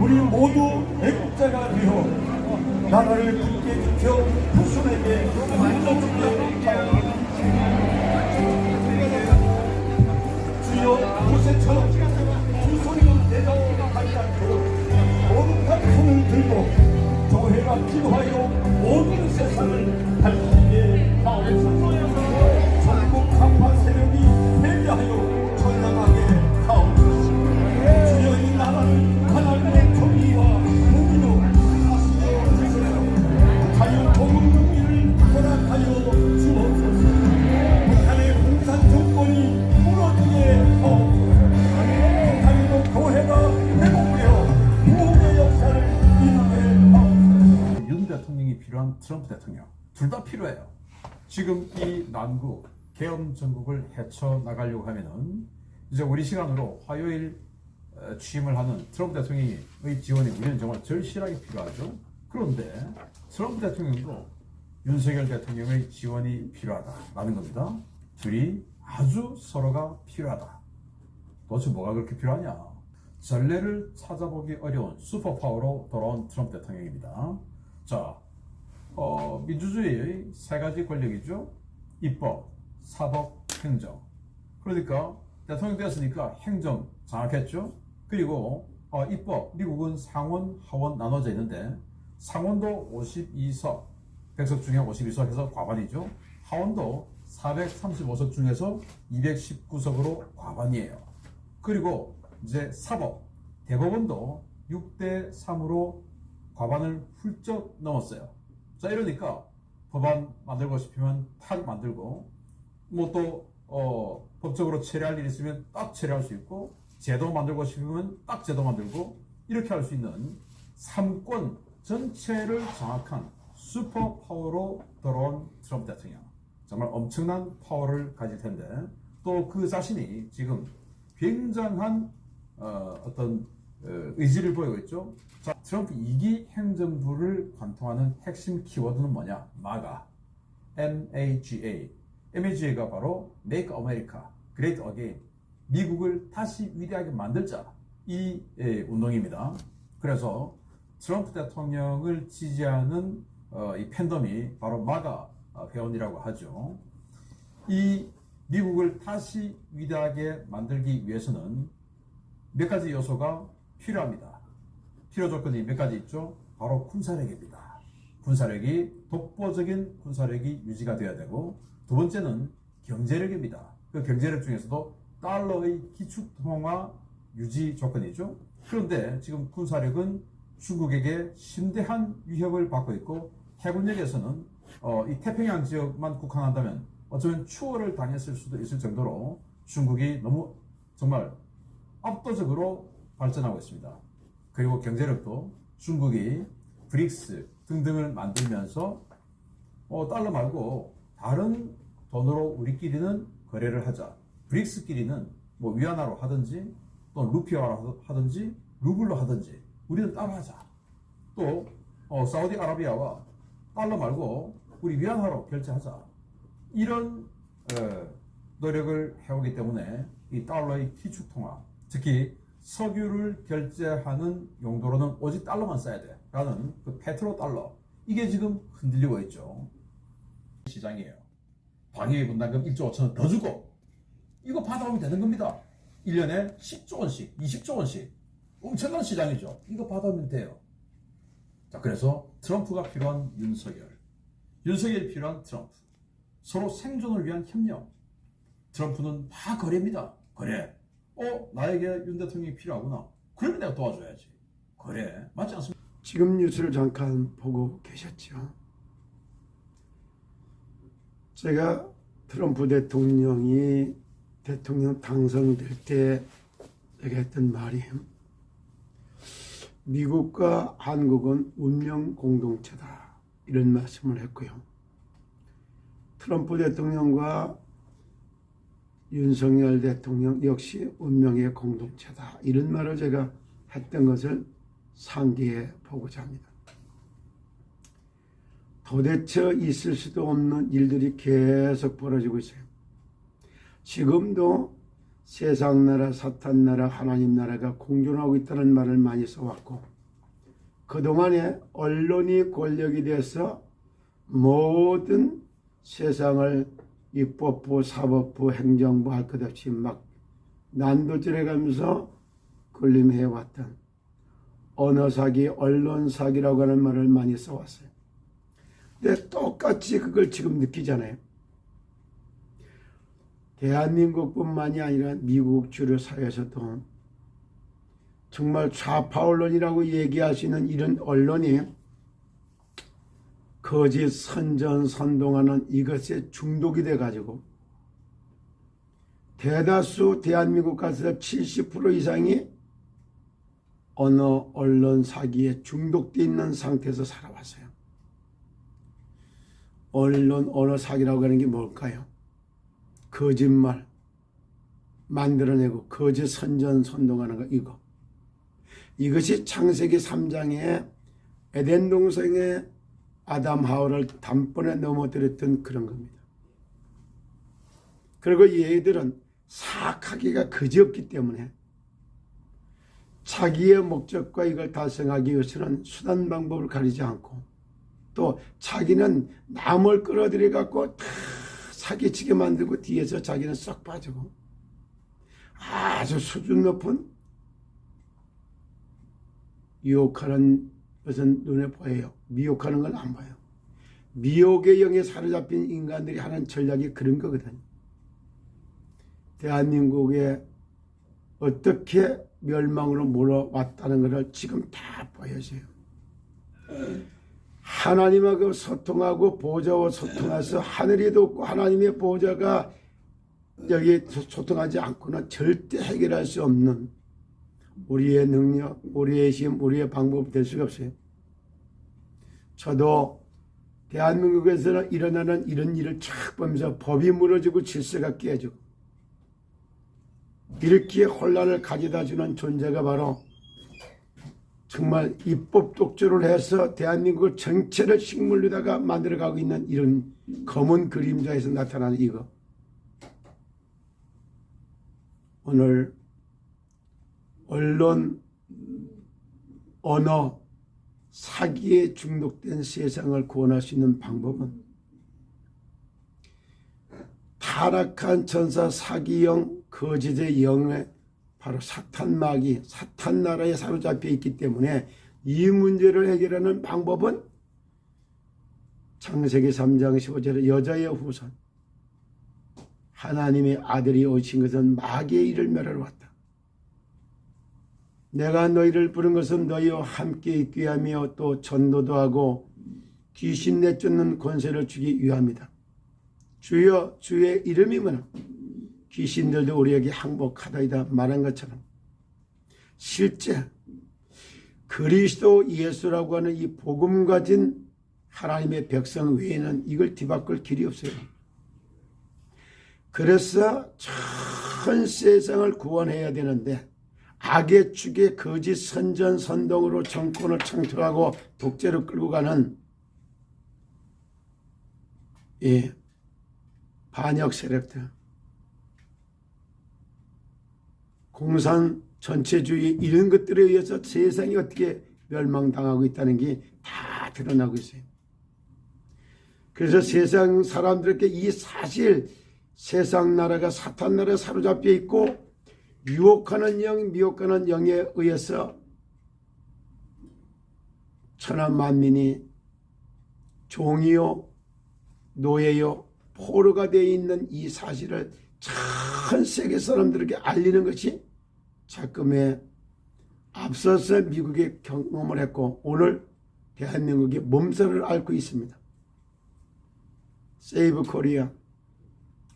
우리 모두 애국자가 되어 나라를 굳게 지켜 후손에게 물려주게 하옵소서. 주여 모세처럼 두 손으로 내려가지 않고 거룩한 손을 들고 교회가 기도하여 모든 세상을 밝히게 하옵소서. 전국 강파 세력이 회개하여 전향하게 하옵소서. 주여 이 나라를 하나님의 정의와 공의로 다스려 주시며 자유공동주의를 허락하여 주옵소서. 북한의 공산 정권이 무너지게 하옵소서. 북한도 교회가 회복되어 구원의 역사를 이루게 하옵소서. 윤 대통령이 필요한 트럼프 대통령 둘 다 필요해요. 지금 이 난국 계엄 전국을 헤쳐나가려고 하면은 이제 우리 시간으로 화요일 취임을 하는 트럼프 대통령의 지원이 우리는 정말 절실하게 필요하죠. 그런데 트럼프 대통령도 윤석열 대통령의 지원이 필요하다라는 겁니다. 둘이 아주 서로가 필요하다. 도대체 뭐가 그렇게 필요하냐? 전례를 찾아보기 어려운 슈퍼파워로 돌아온 트럼프 대통령입니다. 자, 민주주의의 세 가지 권력이죠. 입법, 사법, 행정. 그러니까 대통령 되었으니까 행정 장악했죠. 그리고 입법, 미국은 상원, 하원 나눠져 있는데 상원도 52석, 100석 중에 52석 해서 과반이죠. 하원도 435석 중에서 219석으로 과반이에요. 그리고 이제 사법, 대법원도 6대 3으로 과반을 훌쩍 넘었어요. 자, 이러니까 법안 만들고 싶으면 탁 만들고, 뭐 또 법적으로 처리할 일이 있으면 딱 처리할 수 있고, 제도 만들고 싶으면 딱 제도 만들고, 이렇게 할 수 있는 삼권 전체를 장악한 슈퍼파워로 돌아온 트럼프 대통령. 정말 엄청난 파워를 가질 텐데, 또 그 자신이 지금 굉장한 어떤 의지를 보이고 있죠. 자, 트럼프 2기 행정부를 관통하는 핵심 키워드는 뭐냐? MAGA, M-A-G-A. MAGA가 바로 Make America Great Again. 미국을 다시 위대하게 만들자. 이 운동입니다. 그래서 트럼프 대통령을 지지하는 이 팬덤이 바로 MAGA 회원이라고 하죠. 이 미국을 다시 위대하게 만들기 위해서는 몇 가지 요소가 필요합니다. 필요 조건이 몇 가지 있죠. 바로 군사력입니다. 군사력이 독보적인 군사력이 유지가 되어야 되고, 두 번째는 경제력입니다. 그 경제력 중에서도 달러의 기축통화 유지 조건이죠. 그런데 지금 군사력은 중국에게 심대한 위협을 받고 있고, 해군력에서는 이 태평양 지역만 국한한다면 어쩌면 추월을 당했을 수도 있을 정도로 중국이 너무 정말 압도적으로 발전하고 있습니다. 그리고 경제력도 중국이 브릭스 등등을 만들면서 달러 말고 다른 돈으로 우리끼리는 거래를 하자. 브릭스끼리는 뭐 위안화로 하든지 또 루피아로 하든지 루블로 하든지 우리는 따로 하자. 또 사우디아라비아와 달러 말고 우리 위안화로 결제하자. 이런 노력을 해오기 때문에 이 달러의 기축통화, 특히 석유를 결제하는 용도로는 오직 달러만 써야 돼 라는 그 페트로 달러, 이게 지금 흔들리고 있죠. 시장이에요. 방위비 분담금 1조 5천원 더 주고 이거 받아오면 되는 겁니다. 1년에 10조 원씩 20조 원씩 엄청난 시장이죠. 이거 받아오면 돼요. 자, 그래서 트럼프가 필요한 윤석열이 필요한 트럼프, 서로 생존을 위한 협력. 트럼프는 다 거래입니다. 거래. 나에게 윤 대통령이 필요하구나. 그러면 내가 도와줘야지. 그래, 맞지 않습니까? 지금 뉴스를 잠깐 보고 계셨죠. 제가 트럼프 대통령이 대통령 당선될 때 제가 했던 말이, 미국과 한국은 운명 공동체다, 이런 말씀을 했고요. 트럼프 대통령과 윤석열 대통령 역시 운명의 공동체다, 이런 말을 제가 했던 것을 상기해 보고자 합니다. 도대체 있을 수도 없는 일들이 계속 벌어지고 있어요. 지금도 세상 나라, 사탄 나라, 하나님 나라가 공존하고 있다는 말을 많이 써왔고, 그동안에 언론이 권력이 돼서 모든 세상을 입법부, 사법부, 행정부 할 것 없이 막 난도질해 가면서 군림해왔던 언어 사기, 언론 사기라고 하는 말을 많이 써왔어요. 근데 똑같이 그걸 지금 느끼잖아요. 대한민국뿐만이 아니라 미국 주류 사회에서도 정말 좌파 언론이라고 얘기할 수 있는 이런 언론이 거짓 선전선동하는 이것에 중독이 돼가지고 대다수 대한민국 가서 70% 이상이 언어 언론 사기에 중독되어 있는 상태에서 살아왔어요. 언론 언어 사기라고 하는 게 뭘까요? 거짓말 만들어내고 거짓 선전선동하는 거, 이거. 이것이 창세기 3장에 에덴 동성에 아담 하와를 단번에 넘어뜨렸던 그런 겁니다. 그리고 얘들은 사악하기가 그지없기 때문에 자기의 목적과 이걸 달성하기 위해서는 수단 방법을 가리지 않고 또 자기는 남을 끌어들여 갖고 다 사기치게 만들고 뒤에서 자기는 쏙 빠지고 아주 수준 높은 유혹하는 것은 눈에 보여요. 미혹하는 건 안 봐요. 미혹의 영에 사로잡힌 인간들이 하는 전략이 그런 거거든요. 대한민국에 어떻게 멸망으로 몰아왔다는 것을 지금 다 보여줘요. 하나님하고 소통하고 보좌와 소통해서 하늘이 돕고 하나님의 보좌가 여기 소통하지 않고는 절대 해결할 수 없는 우리의 능력, 우리의 힘, 우리의 방법이 될 수가 없어요. 저도 대한민국에서는 일어나는 이런 일을 쫙 보면서 법이 무너지고 질서가 깨지고 이렇게 혼란을 가져다 주는 존재가 바로 정말 입법 독주를 해서 대한민국 전체를 식물로다가 만들어가고 있는 이런 검은 그림자에서 나타나는 이거. 오늘 언론, 언어, 사기에 중독된 세상을 구원할 수 있는 방법은 타락한 천사 사기형 거짓의 영에 바로 사탄 마귀, 사탄 나라에 사로잡혀 있기 때문에 이 문제를 해결하는 방법은 창세기 3장 15절에 여자의 후손, 하나님의 아들이 오신 것은 마귀의 일을 멸하러 왔다. 내가 너희를 부른 것은 너희와 함께 있게 하며 또 전도도 하고 귀신 내쫓는 권세를 주기 위함이다. 주여 주의 이름이 뭐냐? 귀신들도 우리에게 항복하다이다 말한 것처럼 실제 그리스도 예수라고 하는 이 복음 가진 하나님의 백성 외에는 이걸 뒤바꿀 길이 없어요. 그래서 전 세상을 구원해야 되는데 악의 축에 거짓 선전 선동으로 정권을 창출하고 독재로 끌고 가는 이 반역 세력들, 공산 전체주의 이런 것들에 의해서 세상이 어떻게 멸망당하고 있다는 게 다 드러나고 있어요. 그래서 세상 사람들에게 이 사실, 세상 나라가 사탄 나라에 사로잡혀 있고 유혹하는 영, 미혹하는 영에 의해서 천하 만민이 종이요, 노예요, 포로가 되어 있는 이 사실을 전 세계 사람들에게 알리는 것이 자금에 앞서서 미국에 경험을 했고 오늘 대한민국이 몸살을 앓고 있습니다. 세이브 코리아,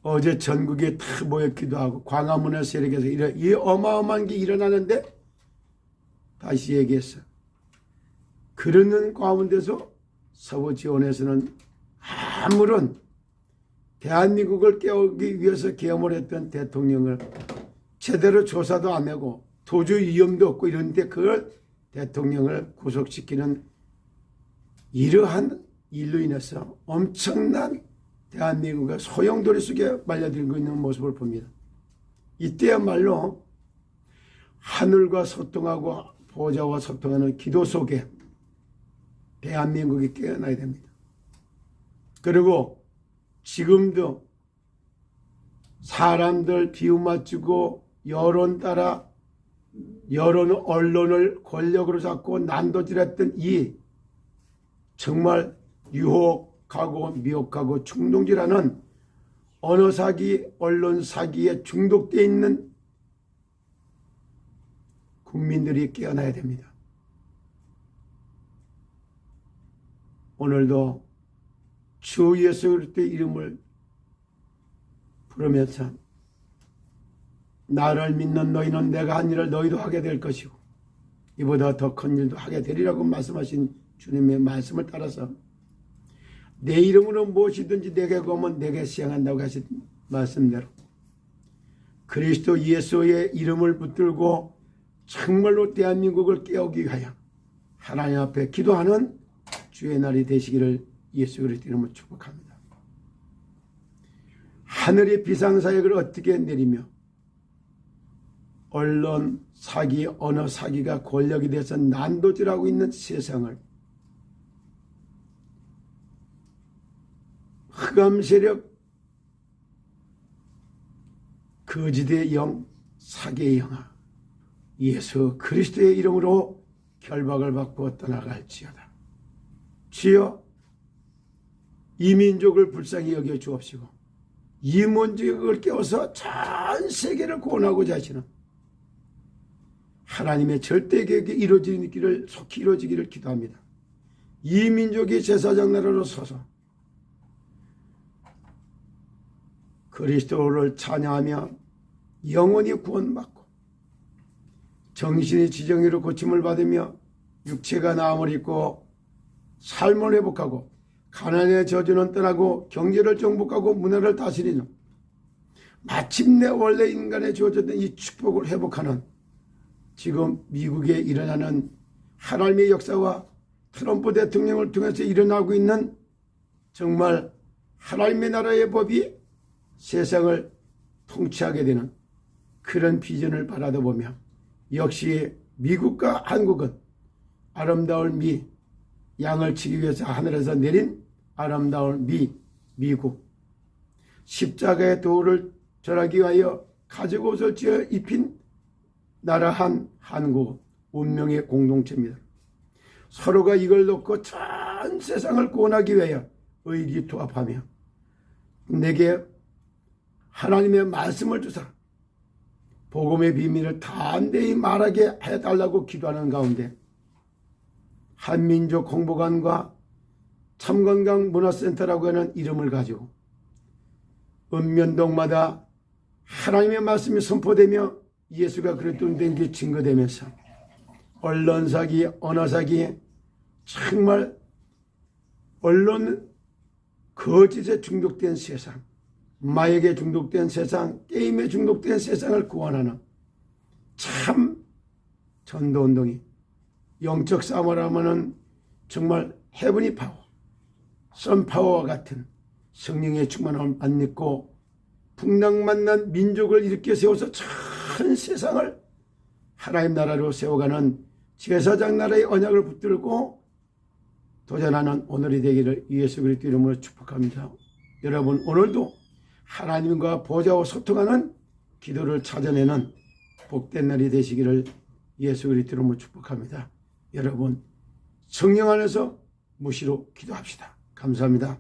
어제 전국에 다 모였기도 하고 광화문의 세력에서 이 어마어마한 게 일어나는데 다시 얘기했어. 그러는 가운데서 서부지원에서는 아무런 대한민국을 깨우기 위해서 계엄을 했던 대통령을 제대로 조사도 안 하고 도주 위험도 없고 이런데 그걸 대통령을 구속시키는 이러한 일로 인해서 엄청난 대한민국의 소용돌이 속에 말려들고 있는 모습을 봅니다. 이때야말로 하늘과 소통하고 보좌와 소통하는 기도 속에 대한민국이 깨어나야 됩니다. 그리고 지금도 사람들 비유 맞추고 여론 따라 여론 언론을 권력으로 잡고 난도질했던 이 정말 유혹하고 미혹하고 충동질하는 언어 사기, 언론 사기에 중독되어 있는 국민들이 깨어나야 됩니다. 오늘도 주 예수 그리스도의 이름을 부르면서 나를 믿는 너희는 내가 한 일을 너희도 하게 될 것이고 이보다 더 큰 일도 하게 되리라고 말씀하신 주님의 말씀을 따라서 내 이름으로 무엇이든지 내게 구하면 내게 시행한다고 하신 말씀대로 그리스도 예수의 이름을 붙들고 정말로 대한민국을 깨우기 위하여 하나님 앞에 기도하는 주의 날이 되시기를 예수 그리스도 이름으로 축복합니다. 하늘의 비상사역을 어떻게 내리며 언론 사기, 언어 사기가 권력이 돼서 난도질하고 있는 세상을 흑암 세력, 거짓의 영, 사기의 영아 예수 그리스도의 이름으로 결박을 받고 떠나갈지어다. 주여 이 민족을 불쌍히 여겨 주옵시고 이 민족을 깨워서 전 세계를 구원하고자 하시는 하나님의 절대 계획이 이루어지기를 속히 이루어지기를 기도합니다. 이 민족이 제사장 나라로 서서 그리스도를 찬양하며 영원히 구원받고 정신이 지정의로 고침을 받으며 육체가 나음을 입고 삶을 회복하고 가난의 저주는 떠나고 경제를 정복하고 문화를 다스리는 마침내 원래 인간에 주어졌던 이 축복을 회복하는 지금 미국에 일어나는 하나님의 역사와 트럼프 대통령을 통해서 일어나고 있는 정말 하나님의 나라의 법이 세상을 통치하게 되는 그런 비전을 바라보며 역시 미국과 한국은 아름다울 양을 치기 위해서 하늘에서 내린 아름다울 미국 십자가의 도를 절하기 위하여 가죽 옷을 지어 입힌 나라 한국 운명의 공동체입니다. 서로가 이걸 놓고 전 세상을 구원하기 위하여 의기투합하며 내게 하나님의 말씀을 주사 복음의 비밀을 담대히 말하게 해달라고 기도하는 가운데 한민족 홍보관과 참건강 문화센터라고 하는 이름을 가지고 읍면동마다 하나님의 말씀이 선포되며 예수가 그리스도인 된 게 증거되면서 언론 사기, 언어 사기 정말 언론 거짓에 중독된 세상 마약에 중독된 세상, 게임에 중독된 세상을 구원하는 참 전도운동이 영적 싸움을 하면은 정말 헤븐이 파워, 선파워와 같은 성령의 충만함을 안 믿고 풍랑 만난 민족을 일으켜 세워서 전 세상을 하나님 나라로 세워가는 제사장 나라의 언약을 붙들고 도전하는 오늘이 되기를 예수 그리스도 이름으로 축복합니다. 여러분 오늘도 하나님과 보좌와 소통하는 기도를 찾아내는 복된 날이 되시기를 예수 그리스도 이름으로 축복합니다. 여러분 성령 안에서 무시로 기도합시다. 감사합니다.